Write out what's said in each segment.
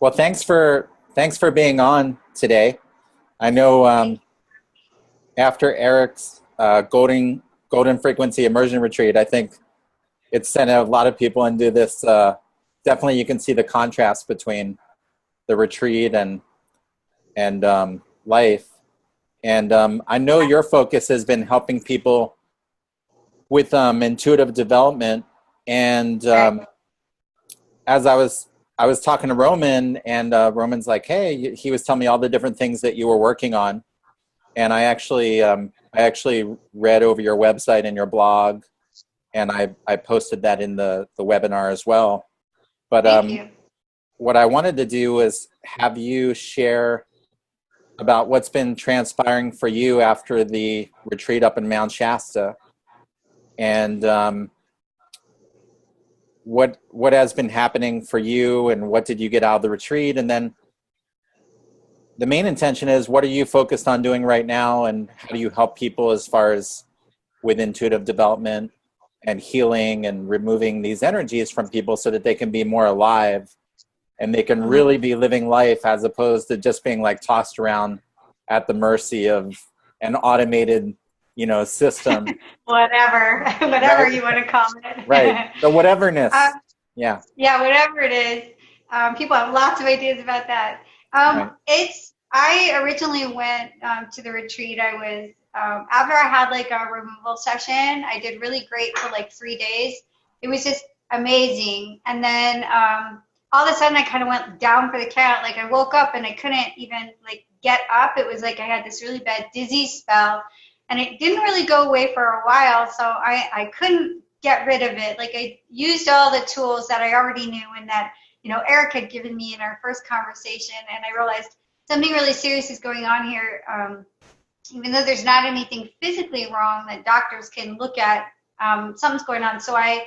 Well, thanks for being on today. I know after Eric's golden frequency immersion retreat, I think it sent a lot of people into this. Definitely, you can see the contrast between the retreat and life. And I know your focus has been helping people with intuitive development. And as I was talking to Roman, and Roman's like, "Hey," he was telling me all the different things that you were working on, and I actually read over your website and your blog, and I posted that in the webinar as well. But Thank you. what I wanted to do was have you share about what's been transpiring for you after the retreat up in Mount Shasta, and what has been happening for you, and what did you get out of the retreat, and then the main intention is, what are you focused on doing right now, and how do you help people as far as with intuitive development and healing and removing these energies from people so that they can be more alive and they can really be living life as opposed to just being like tossed around at the mercy of an automated, system. Whatever Right? you want to call it. Right. The whateverness. Yeah. Yeah, whatever it is. People have lots of ideas about that. Right. I originally went to the retreat. I was after I had like a removal session. I did really great for like 3 days. It was just amazing. And then all of a sudden, I kind of went down for the count. Like I woke up and I couldn't even like get up. It was like I had this really bad dizzy spell, and it didn't really go away for a while. So I couldn't get rid of it. Like I used all the tools that I already knew and that Eric had given me in our first conversation, and I realized something really serious is going on here. Even though there's not anything physically wrong that doctors can look at, something's going on. So I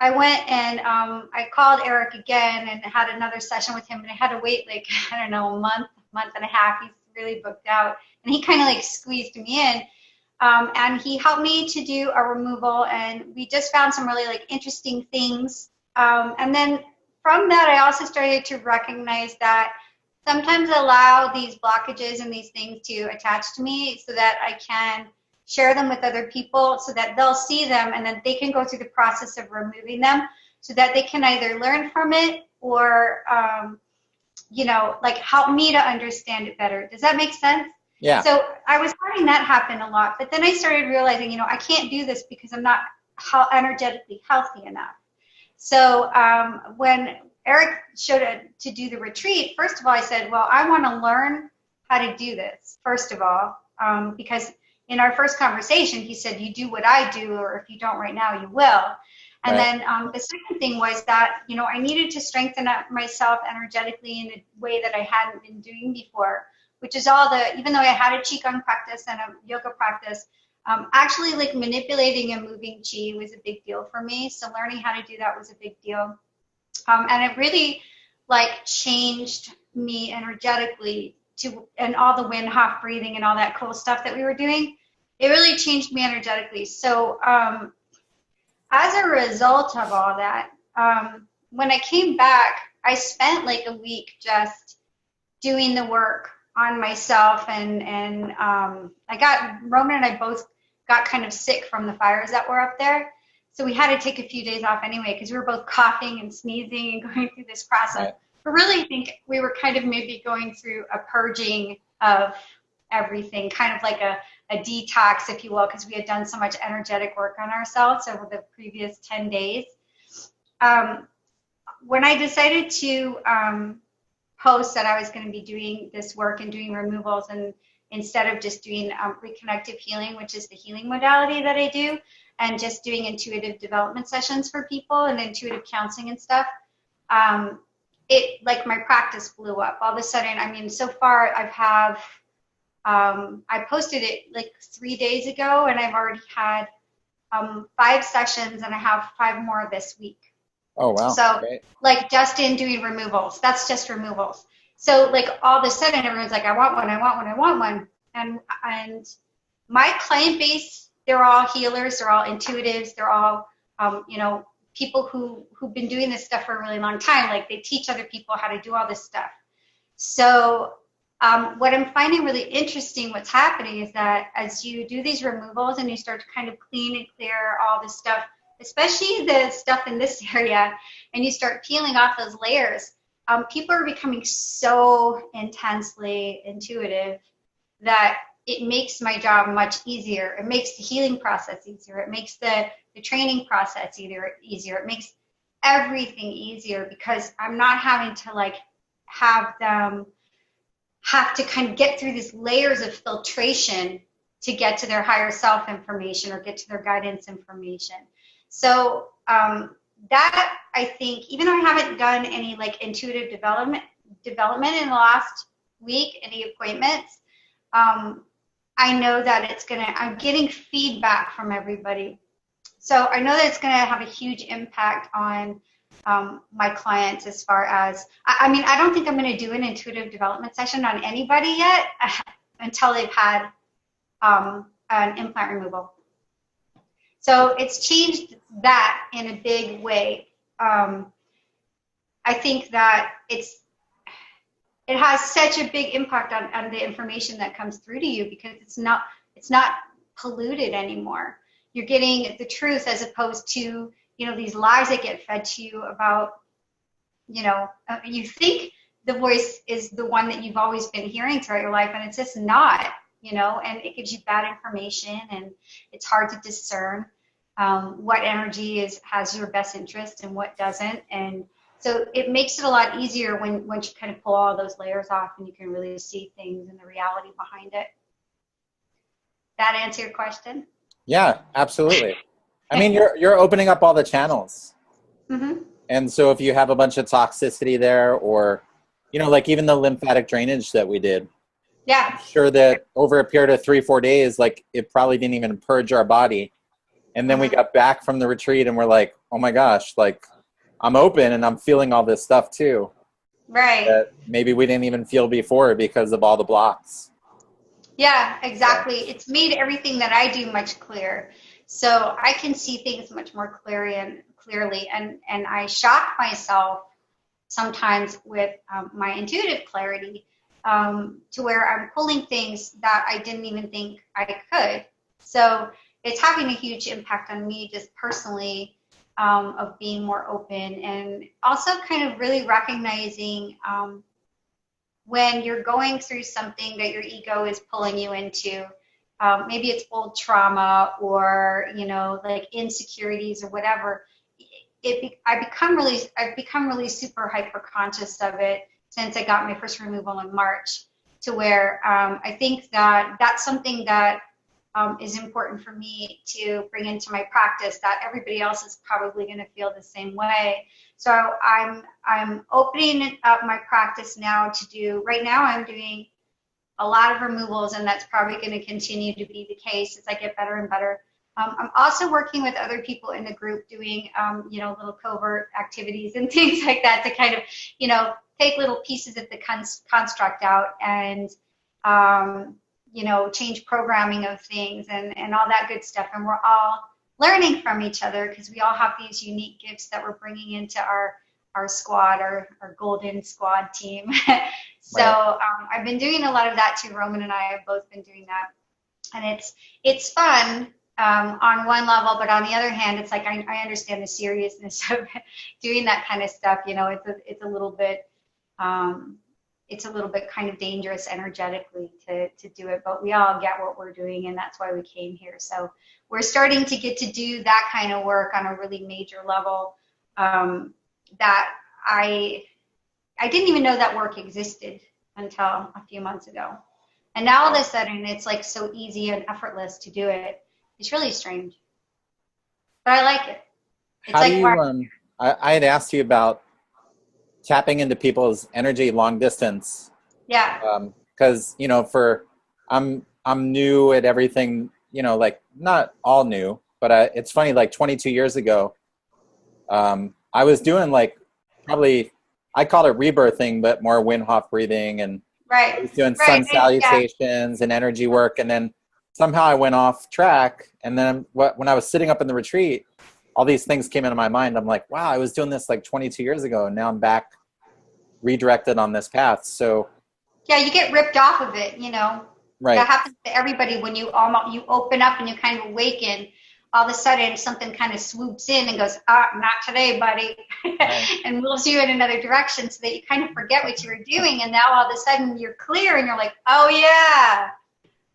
went and I called Eric again and had another session with him, and I had to wait like, I don't know, a month and a half. He's really booked out, and he kind of like squeezed me in. And he helped me to do a removal, and we just found some really like interesting things. And then from that, I also started to recognize that sometimes allow these blockages and these things to attach to me so that I can share them with other people so that they'll see them, and then they can go through the process of removing them so that they can either learn from it or, like help me to understand it better. Does that make sense? Yeah. So I was having that happen a lot, but then I started realizing, I can't do this because I'm not energetically healthy enough. So when Eric showed up to do the retreat, first of all, I said, well, I want to learn how to do this, first of all, because in our first conversation, he said, you do what I do, or if you don't right now, you will. And Right. then the second thing was that, I needed to strengthen up myself energetically in a way that I hadn't been doing before, which is even though I had a Qigong practice and a yoga practice, actually like manipulating and moving Qi was a big deal for me. So learning how to do that was a big deal. And it really like changed me energetically and all the Wim Hof breathing and all that cool stuff that we were doing. It really changed me energetically. So as a result of all that, when I came back, I spent like a week just doing the work on myself, and Roman and I both got kind of sick from the fires that were up there. So we had to take a few days off anyway because we were both coughing and sneezing and going through this process. Right. But really, I think we were kind of maybe going through a purging of everything, kind of like a detox, if you will, because we had done so much energetic work on ourselves over the previous 10 days. When I decided to post that I was going to be doing this work and doing removals, and instead of just doing reconnective healing, which is the healing modality that I do, and just doing intuitive development sessions for people and intuitive counseling and stuff, it like my practice blew up. All of a sudden, I mean, so far I posted it like 3 days ago, and I've already had 5 sessions, and I have 5 more this week. Oh, wow. So Great. like just in doing removals, that's just removals. So like all of a sudden everyone's like, I want one, I want one, I want one. And my client base, they're all healers, they're all intuitives, they're all, people who've been doing this stuff for a really long time. Like they teach other people how to do all this stuff. So what I'm finding really interesting, what's happening is that as you do these removals and you start to kind of clean and clear all this stuff, especially the stuff in this area, and you start peeling off those layers, people are becoming so intensely intuitive that it makes my job much easier. It makes the healing process easier. It makes the training process easier. It makes everything easier because I'm not having to like have them have to kind of get through these layers of filtration to get to their higher self information or get to their guidance information. So that, I think, even though I haven't done any like intuitive development in the last week, any appointments, I know that I'm getting feedback from everybody. So I know that it's gonna have a huge impact on my clients as far as, I mean, I don't think I'm going to do an intuitive development session on anybody yet until they've had an implant removal. So it's changed that in a big way. I think that it has such a big impact on the information that comes through to you because it's not polluted anymore. You're getting the truth as opposed to these lies that get fed to you about, you think the voice is the one that you've always been hearing throughout your life, and it's just not, and it gives you bad information, and it's hard to discern what energy has your best interest and what doesn't. And so it makes it a lot easier once you kind of pull all those layers off and you can really see things and the reality behind it. That answer your question? Yeah, absolutely. I mean, you're opening up all the channels. Mm-hmm. And so if you have a bunch of toxicity there or, like even the lymphatic drainage that we did. Yeah. I'm sure that over a period of 3-4 days, like it probably didn't even purge our body. And then we got back from the retreat and we're like, oh my gosh, like I'm open and I'm feeling all this stuff too. Right. That maybe we didn't even feel before because of all the blocks. Yeah, exactly. So it's made everything that I do much clearer. So I can see things much more clearly, and I shock myself sometimes with my intuitive clarity to where I'm pulling things that I didn't even think I could. So it's having a huge impact on me just personally of being more open, and also kind of really recognizing when you're going through something that your ego is pulling you into. Maybe it's old trauma or like insecurities or whatever. I've become really super hyper conscious of it since I got my first removal in March, to where I think that that's something that is important for me to bring into my practice, that everybody else is probably going to feel the same way. So I'm opening up my practice now to do, right now I'm doing a lot of removals, and that's probably going to continue to be the case as I get better and better. I'm also working with other people in the group doing, little covert activities and things like that to kind of, take little pieces of the construct out and, change programming of things and all that good stuff. And we're all learning from each other because we all have these unique gifts that we're bringing into our squad, our golden squad team. So I've been doing a lot of that too. Roman and I have both been doing that, and it's fun on one level, but on the other hand, it's like I understand the seriousness of doing that kind of stuff. It's a little bit kind of dangerous energetically to do it, but we all get what we're doing, and that's why we came here. So we're starting to get to do that kind of work on a really major level that I didn't even know that work existed until a few months ago. And now all of a sudden it's like so easy and effortless to do it. It's really strange. But I like it. It's How like do you, I had asked you about tapping into people's energy long distance. Yeah. Because, I'm new at everything, like not all new, but it's funny, like 22 years ago, I was doing like probably, I call it rebirthing, but more Wim Hof breathing, and I was doing sun salutations and energy work, and then somehow I went off track, and then when I was sitting up in the retreat, all these things came into my mind. I'm like, wow, I was doing this like 22 years ago, and now I'm back redirected on this path. So yeah, you get ripped off of it, you know. right. That happens to everybody when you open up and you kind of awaken. All of a sudden, something kind of swoops in and goes, not today, buddy, Right. and moves you in another direction so that you kind of forget what you were doing. And now all of a sudden you're clear and you're like, oh, yeah.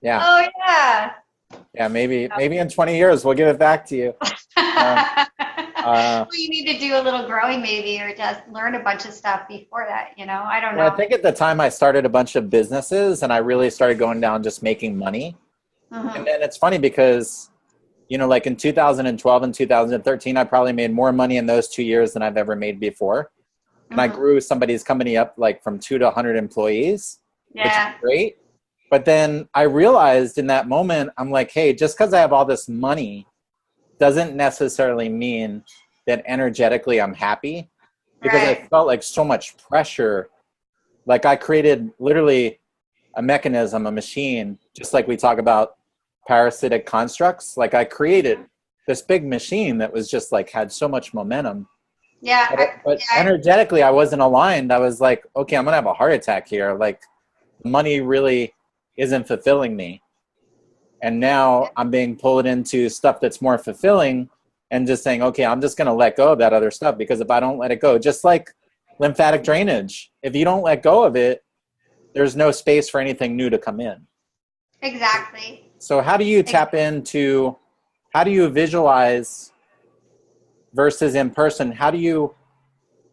Yeah. Oh, yeah. Yeah, maybe in 20 years we'll give it back to you. Well, you need to do a little growing maybe, or just learn a bunch of stuff before that, you know. I don't know. I think at the time I started a bunch of businesses, and I really started going down just making money. And then it's funny because, you know, like in 2012 and 2013, I probably made more money in those 2 years than I've ever made before. And I grew somebody's company up like from 2 to 100 employees, which is great. But then I realized in that moment, I'm like, hey, just because I have all this money doesn't necessarily mean that energetically I'm happy, because I felt like so much pressure. Like I created literally a mechanism, a machine, just like we talk about parasitic constructs. Like I created this big machine that was just like had so much momentum. But energetically I wasn't aligned. I was like, okay, I'm gonna have a heart attack here. Like money really isn't fulfilling me. And now I'm being pulled into stuff that's more fulfilling, and just saying, okay, I'm just going to let go of that other stuff, because if I don't let it go, just like lymphatic drainage, if you don't let go of it, there's no space for anything new to come in. Exactly. So how do you tap into, how do you visualize versus in person?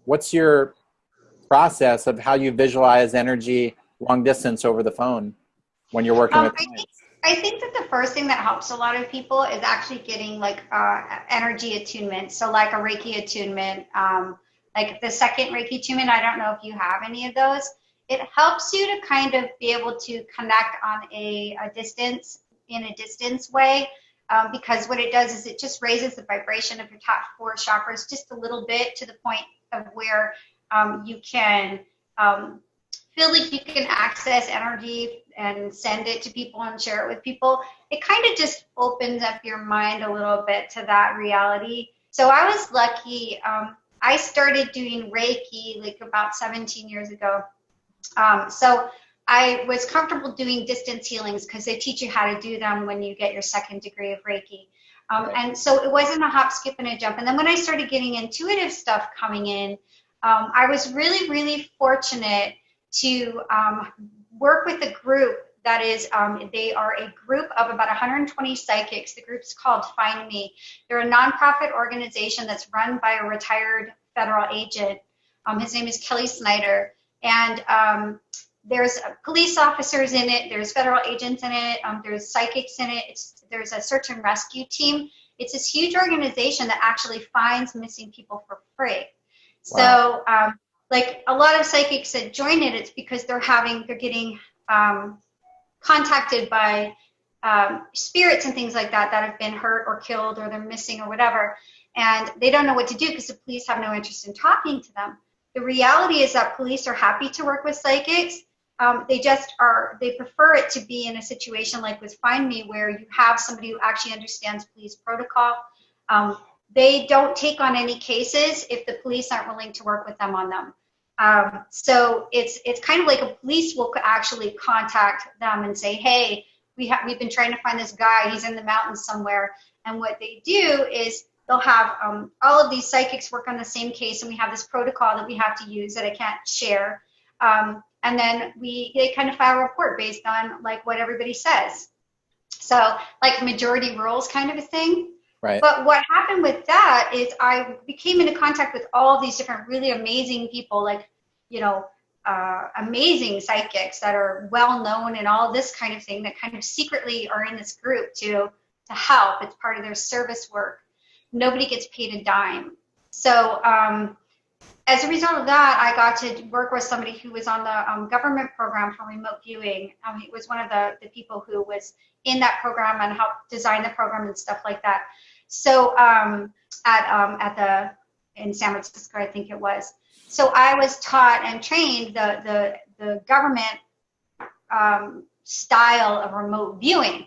What's your process of how you visualize energy long distance over the phone when you're working with clients? I think that the first thing that helps a lot of people is actually getting like energy attunement. So like a Reiki attunement, like the second Reiki attunement, I don't know if you have any of those. It helps you to kind of be able to connect on a distance, in a distance way, because what it does is it just raises the vibration of your top 4 chakras just a little bit, to the point of where you can feel like you can access energy and send it to people and share it with people. It kind of just opens up your mind a little bit to that reality. So I was lucky. I started doing Reiki like about 17 years ago. So I was comfortable doing distance healings because they teach you how to do them when you get your 2nd degree of Reiki. And so it wasn't a hop, skip, and a jump. And then when I started getting intuitive stuff coming in, I was really, really fortunate to work with a group that is, they are a group of about 120 psychics. The group's called Find Me. They're a nonprofit organization that's run by a retired federal agent. His name is Kelly Snyder. And there's police officers in it. There's federal agents in it. There's psychics in it. There's a search and rescue team. It's this huge organization that actually finds missing people for free. Wow. So like a lot of psychics that join it, it's because they're getting contacted by spirits and things like that have been hurt or killed, or they're missing or whatever, and they don't know what to do because the police have no interest in talking to them. The reality is that police are happy to work with psychics. They prefer it to be in a situation like with Find Me, where you have somebody who actually understands police protocol. They don't take on any cases if the police aren't willing to work with them on them. So it's kind of like a police will actually contact them and say, hey, we've been trying to find this guy. He's in the mountains somewhere. And what they do is they'll have all of these psychics work on the same case, and we have this protocol that we have to use that I can't share. And then they kind of file a report based on like what everybody says. So like majority rules kind of a thing. Right. But what happened with that is I became into contact with all of these different really amazing people, like, you know, amazing psychics that are well known and all this kind of thing, that kind of secretly are in this group to help. It's part of their service work. Nobody gets paid a dime. So as a result of that, I got to work with somebody who was on the government program for remote viewing. He was one of the people who was in that program and helped design the program and stuff like that. So in San Francisco, I think it was. So I was taught and trained the government style of remote viewing.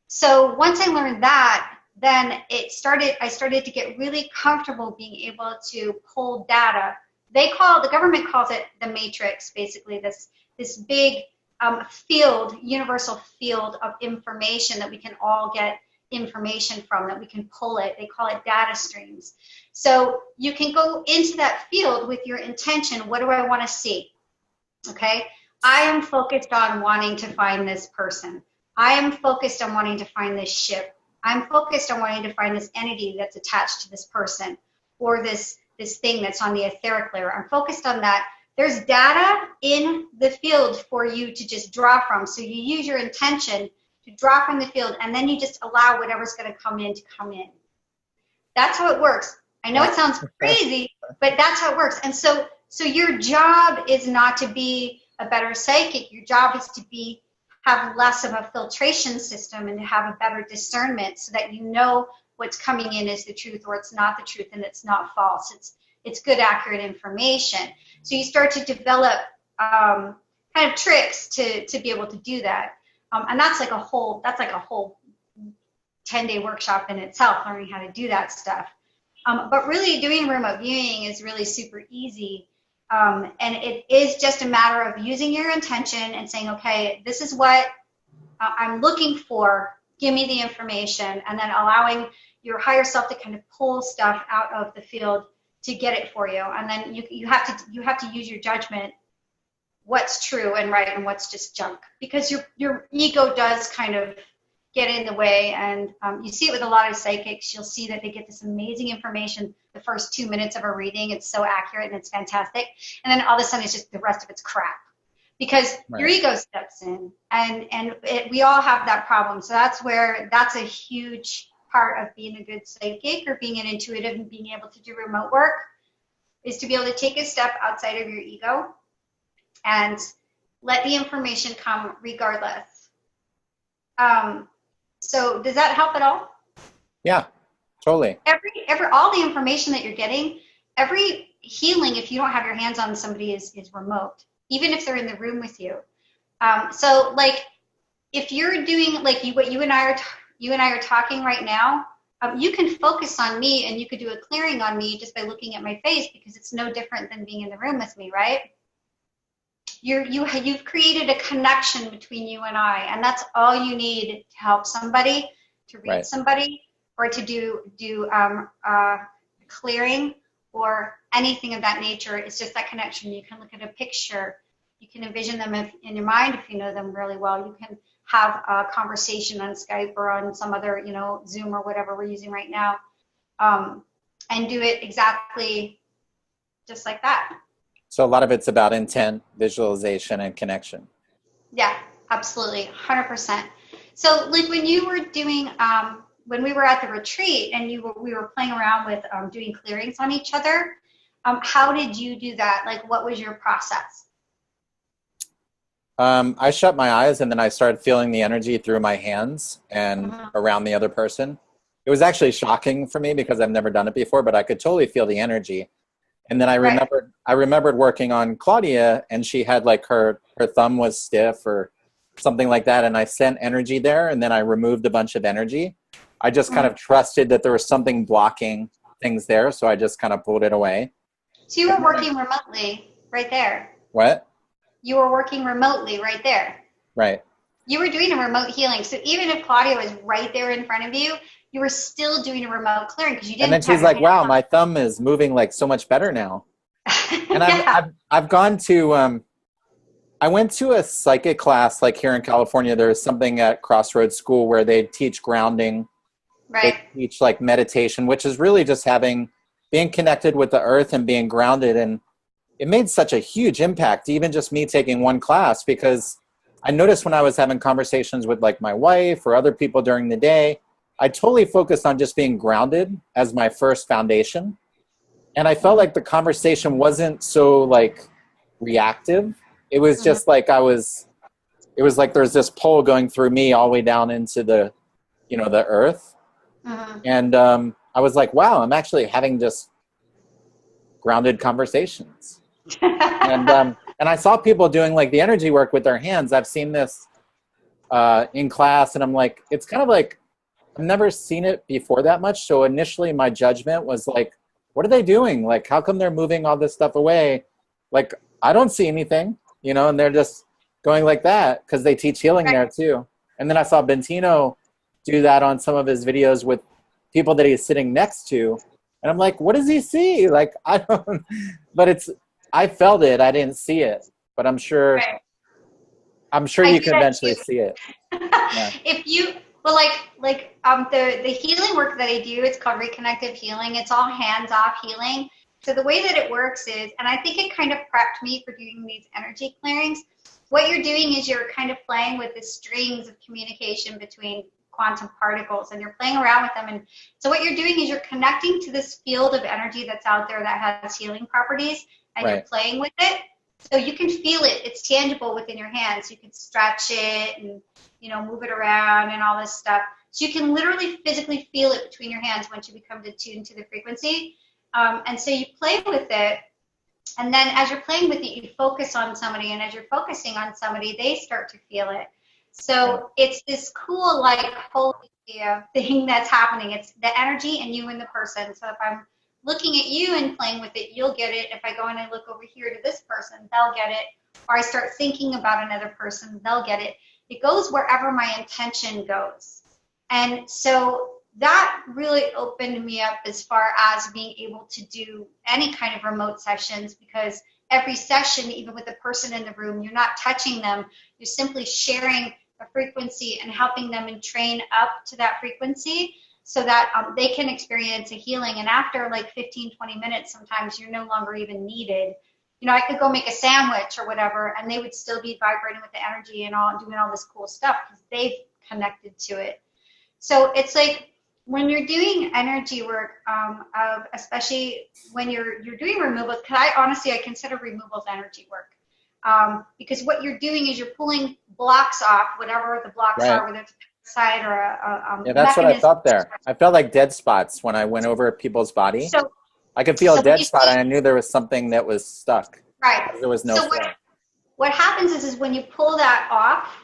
So once I learned that, then I started to get really comfortable being able to pull data. The government calls it the matrix, basically this big field, universal field of information that we can all get information from, that we can pull it. They call it data streams. So you can go into that field with your intention. What do I want to see? Okay. I am focused on wanting to find this person. I am focused on wanting to find this ship. I'm focused on wanting to find this entity that's attached to this person, or this thing that's on the etheric layer. I'm focused on that. There's data in the field for you to just draw from. So you use your intention to draw from the field, and then you just allow whatever's going to come in to come in. That's how it works. I know it sounds crazy, but that's how it works. And so your job is not to be a better psychic. Your job is to have less of a filtration system and to have a better discernment, so that you know what's coming in is the truth, or it's not the truth, and it's not false. It's good, accurate information. So you start to develop kind of tricks to be able to do that. And that's like a whole 10-day workshop in itself, learning how to do that stuff. But really doing remote viewing is really super easy. And it is just a matter of using your intention and saying, okay, this is what I'm looking for. Give me the information, and then allowing your higher self to kind of pull stuff out of the field to get it for you. And then you have to use your judgment, what's true and right and what's just junk, because your ego does kind of get in the way. And you see it with a lot of psychics. You'll see that they get this amazing information the first 2 minutes of a reading. It's so accurate and it's fantastic. And then all of a sudden it's just the rest of it's crap, because your ego steps in, and we all have that problem. So that's a huge part of being a good psychic, or being an intuitive and being able to do remote work, is to be able to take a step outside of your ego and let the information come regardless. So does that help at all? Yeah, totally. All the information that you're getting, every healing, if you don't have your hands on somebody, is remote, even if they're in the room with you. So like, if you're doing like what you and I are talking right now, you can focus on me, and you could do a clearing on me just by looking at my face, because it's no different than being in the room with me, right? You've created a connection between you and I, and that's all you need to help somebody, to read somebody, or to do clearing or anything of that nature. It's just that connection. You can look at a picture, you can envision them in your mind if you know them really well. You can have a conversation on Skype or on some other, Zoom or whatever we're using right now, and do it exactly just like that. So a lot of it's about intent, visualization, and connection. Yeah, absolutely, 100%. So like when you were doing, when we were at the retreat and we were playing around with doing clearings on each other, how did you do that? Like, what was your process? I shut my eyes, and then I started feeling the energy through my hands and around the other person. It was actually shocking for me because I've never done it before, but I could totally feel the energy. And then I remembered working on Claudia, and she had like her thumb was stiff or something like that, and I sent energy there, and then I removed a bunch of energy. I just kind of trusted that there was something blocking things there, so I just kind of pulled it away. So you were working remotely right there. What? You were working remotely right there. Right. You were doing a remote healing. So even if Claudia was right there in front of you, you were still doing a remote clearing because you didn't. And then she's like, "Wow, my thumb is moving like so much better now." And I've gone to I went to a psychic class like here in California. There's something at Crossroads School where they teach grounding. Right. They teach like meditation, which is really just being connected with the earth and being grounded. And it made such a huge impact, even just me taking one class, because I noticed when I was having conversations with like my wife or other people during the day, I totally focused on just being grounded as my first foundation. And I felt like the conversation wasn't so like reactive. It was just like it was like there's this pole going through me all the way down into the earth. And I was like, wow, I'm actually having just grounded conversations. And I saw people doing like the energy work with their hands. I've seen this in class, and I'm like, it's kind of like I've never seen it before that much. So initially my judgment was like, what are they doing? Like, how come they're moving all this stuff away? Like, I don't see anything, you know, and they're just going like that because they teach healing there too. And then I saw Bentino do that on some of his videos with people that he's sitting next to. And I'm like, what does he see? Like, I don't, but I felt it. I didn't see it, but I'm sure you can eventually see it. Yeah. If you, well, the healing work that I do, it's called reconnective healing. It's all hands-off healing. So the way that it works is, and I think it kind of prepped me for doing these energy clearings. What you're doing is you're kind of playing with the strings of communication between quantum particles, and you're playing around with them. And so what you're doing is you're connecting to this field of energy that's out there that has healing properties, and you're playing with it. So you can feel it. It's tangible within your hands. You can stretch it and, you know, move it around and all this stuff. So you can literally physically feel it between your hands once you become attuned to the frequency. And so you play with it. And then as you're playing with it, you focus on somebody. And as you're focusing on somebody, they start to feel it. So it's this cool, like, holy thing that's happening. It's the energy and you and the person. So if I'm looking at you and playing with it, you'll get it. If I go and I look over here to this person, they'll get it. Or I start thinking about another person, they'll get it. It goes wherever my intention goes. And so that really opened me up as far as being able to do any kind of remote sessions, because every session, even with the person in the room, you're not touching them. You're simply sharing a frequency and helping them and train up to that frequency, so that they can experience a healing. And after like 15, 20 minutes, sometimes you're no longer even needed. You know, I could go make a sandwich or whatever, and they would still be vibrating with the energy and all, doing all this cool stuff because they've connected to it. So it's like when you're doing energy work, especially when you're doing removals, because I consider removals energy work. Because what you're doing is you're pulling blocks off, whatever the blocks are, whether it's a side or a yeah, that's what I felt there. I felt like dead spots when I went over people's body. So I could feel a dead spot, and I knew there was something that was stuck. Right. There was no flow. What happens is when you pull that off,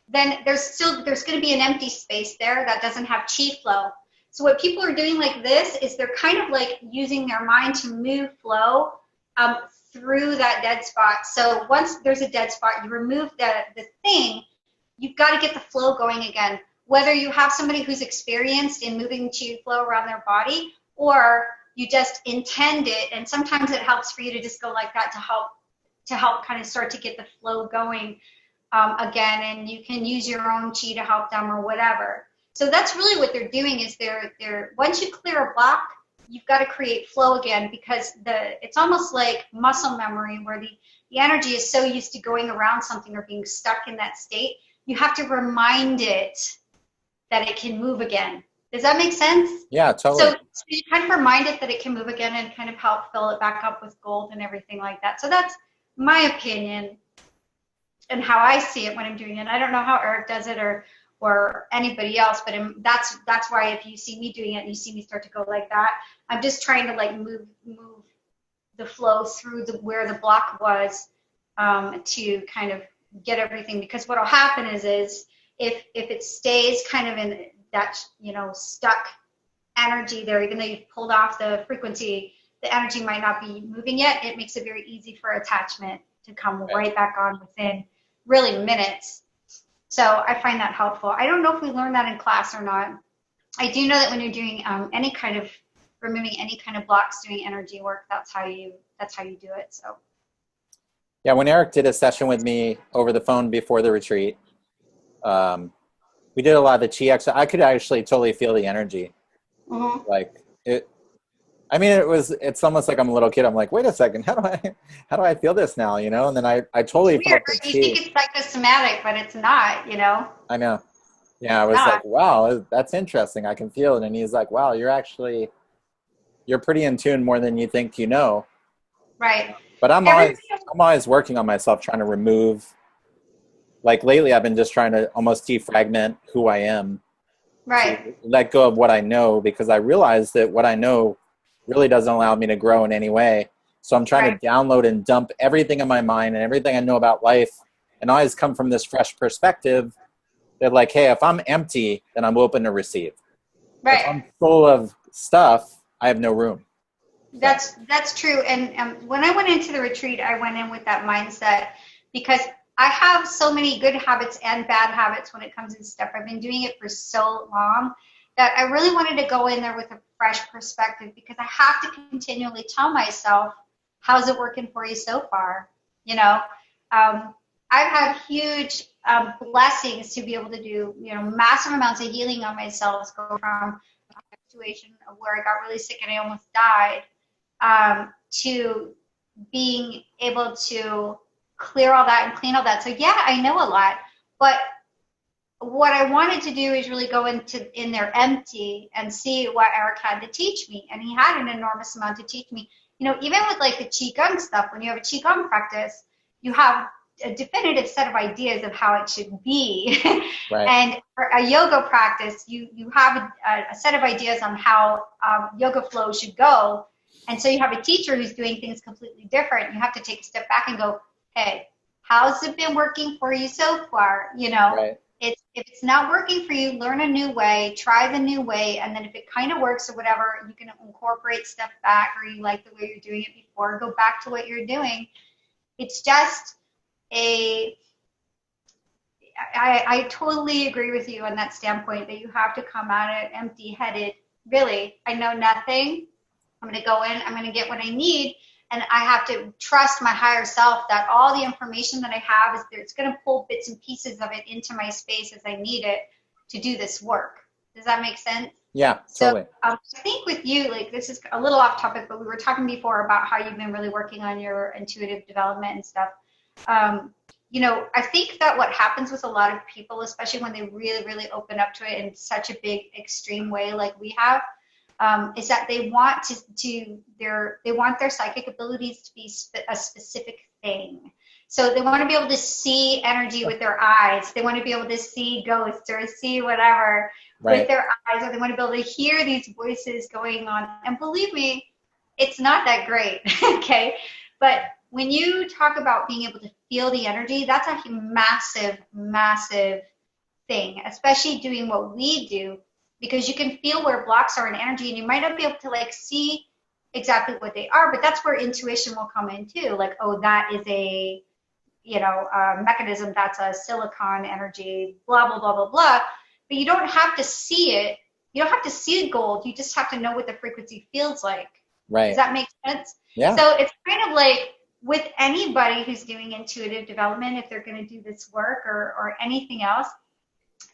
then there's going to be an empty space there that doesn't have chi flow. So what people are doing like this is they're kind of like using their mind to move flow through that dead spot. So once there's a dead spot, you remove the thing, you've got to get the flow going again. Whether you have somebody who's experienced in moving chi flow around their body, or you just intend it, and sometimes it helps for you to just go like that to help kind of start to get the flow going again, and you can use your own chi to help them or whatever. So that's really what they're doing, is they're once you clear a block, you've got to create flow again, because it's almost like muscle memory, where the energy is so used to going around something or being stuck in that state. You have to remind it that it can move again. Does that make sense? Yeah, totally. So you kind of remind it that it can move again and kind of help fill it back up with gold and everything like that. So that's my opinion and how I see it when I'm doing it. I don't know how Eric does it or anybody else, but that's why if you see me doing it and you see me start to go like that, I'm just trying to like move the flow through where the block was to kind of get everything. Because what will happen is if it stays kind of in that, you know, stuck energy there, even though you've pulled off the frequency, the energy might not be moving yet. It makes it very easy for attachment to come right back on within really minutes. So I find that helpful. I don't know if we learned that in class or not. I do know that when you're doing any kind of removing any kind of blocks, doing energy work, that's how you do it. So yeah, when Eric did a session with me over the phone before the retreat, we did a lot of the chi exercise. I could actually totally feel the energy. Mm-hmm. Like it. I mean, it's almost like I'm a little kid. I'm like, wait a second, how do I feel this now? You know, and then I totally felt the chi. You think it's psychosomatic, but it's not, you know? I know. Yeah, I was like, wow, that's interesting. I can feel it. And he's like, wow, you're pretty in tune more than you think you know. Right. But I'm always working on myself, trying to remove. Like lately, I've been just trying to almost defragment who I am. Right. Let go of what I know, because I realize that what I know really doesn't allow me to grow in any way. So I'm trying to download and dump everything in my mind and everything I know about life, and always come from this fresh perspective that like, hey, if I'm empty, then I'm open to receive. If Right. I'm full of stuff, I have no room. So, That's true. And when I went into the retreat, I went in with that mindset because I have so many good habits and bad habits when it comes to stuff. I've been doing it for so long that I really wanted to go in there with a fresh perspective because I have to continually tell myself, how's it working for you so far? You know, I've had huge blessings to be able to do, massive amounts of healing on myself, go from a situation of where I got really sick and I almost died to being able to clear all that and clean all that. So yeah, I know a lot, but what I wanted to do is really go in there empty and see what Eric had to teach me. And he had an enormous amount to teach me. Even with like the Qigong stuff, when you have a Qigong practice, you have a definitive set of ideas of how it should be. right. And for a yoga practice, you have a set of ideas on how yoga flow should go. And so you have a teacher who's doing things completely different. You have to take a step back and go, hey, how's it been working for you so far? Right. If it's not working for you, learn a new way, try the new way, and then if it kind of works or whatever, you can incorporate stuff back, or you like the way you're doing it before, go back to what you're doing. It's just I totally agree with you on that standpoint that you have to come at it empty-headed. Really, I know nothing. I'm going to go in, I'm going to get what I need, and I have to trust my higher self that all the information that I have is there. It's going to pull bits and pieces of it into my space as I need it to do this work. Does that make sense? Yeah, totally. So I think with you, like this is a little off topic, but we were talking before about how you've been really working on your intuitive development and stuff. I think that what happens with a lot of people, especially when they really, really open up to it in such a big, extreme way like we have, is that they want they want their psychic abilities to be a specific thing. So they want to be able to see energy with their eyes. They want to be able to see ghosts or see whatever with their eyes, or they want to be able to hear these voices going on. And believe me, it's not that great, okay? But when you talk about being able to feel the energy, that's a massive, massive thing, especially doing what we do, because you can feel where blocks are in energy, and you might not be able to see exactly what they are, but that's where intuition will come in too. Like, oh, that is a mechanism, that's a silicon energy, blah, blah, blah, blah, blah. But you don't have to see it. You don't have to see gold. You just have to know what the frequency feels like. Right. Does that make sense? Yeah. So it's kind of like with anybody who's doing intuitive development, if they're going to do this work or anything else,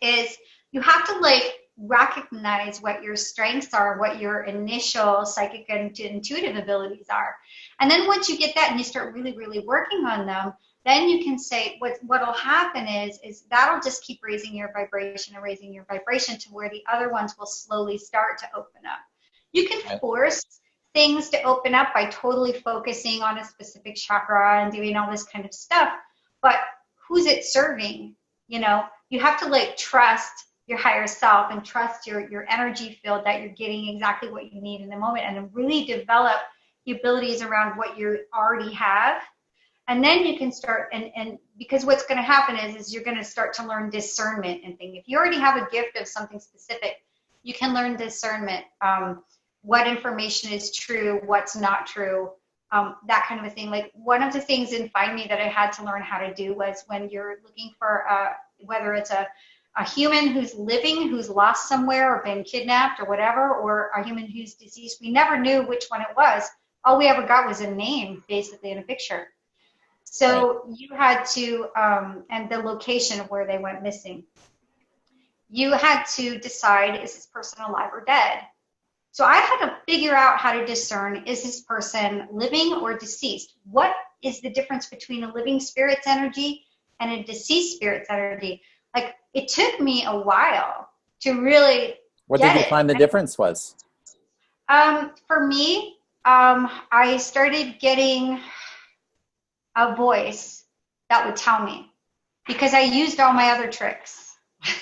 is you have to recognize what your strengths are, what your initial psychic and intuitive abilities are. And then once you get that and you start really, really working on them, then you can say what'll happen is that'll just keep raising your vibration and raising your vibration to where the other ones will slowly start to open up. You can force things to open up by totally focusing on a specific chakra and doing all this kind of stuff, but who's it serving? You have to trust your higher self and trust your energy field that you're getting exactly what you need in the moment, and then really develop the abilities around what you already have. And then you can start, and because what's going to happen is you're going to start to learn discernment and things. If you already have a gift of something specific, you can learn discernment, what information is true, what's not true, that kind of a thing. Like one of the things in Find Me that I had to learn how to do was when you're looking for, whether it's a human who's living, who's lost somewhere or been kidnapped or whatever, or a human who's deceased, we never knew which one it was. All we ever got was a name, basically, in a picture. So you had to, and the location of where they went missing. You had to decide, is this person alive or dead? So I had to figure out how to discern, is this person living or deceased? What is the difference between a living spirit's energy and a deceased spirit's energy? It took me a while to really What did you find the difference was? For me, I started getting a voice that would tell me, because I used all my other tricks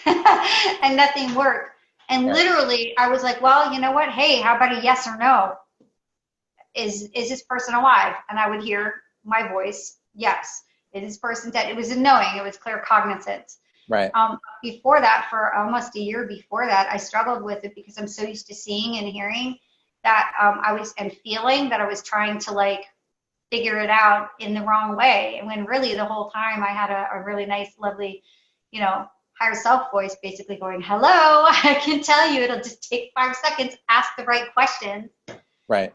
and nothing worked. And literally I was like, well, you know what? Hey, how about a yes or no? Is this person alive? And I would hear my voice, yes. Is this person dead? It was a knowing. It was clear cognizance. Right. Before that, for almost a year before that, I struggled with it because I'm so used to seeing and hearing that and feeling that I was trying to like figure it out in the wrong way. And when really the whole time I had a really nice, lovely, you know, higher self voice basically going, hello, I can tell you, it'll just take 5 seconds, ask the right questions. Right.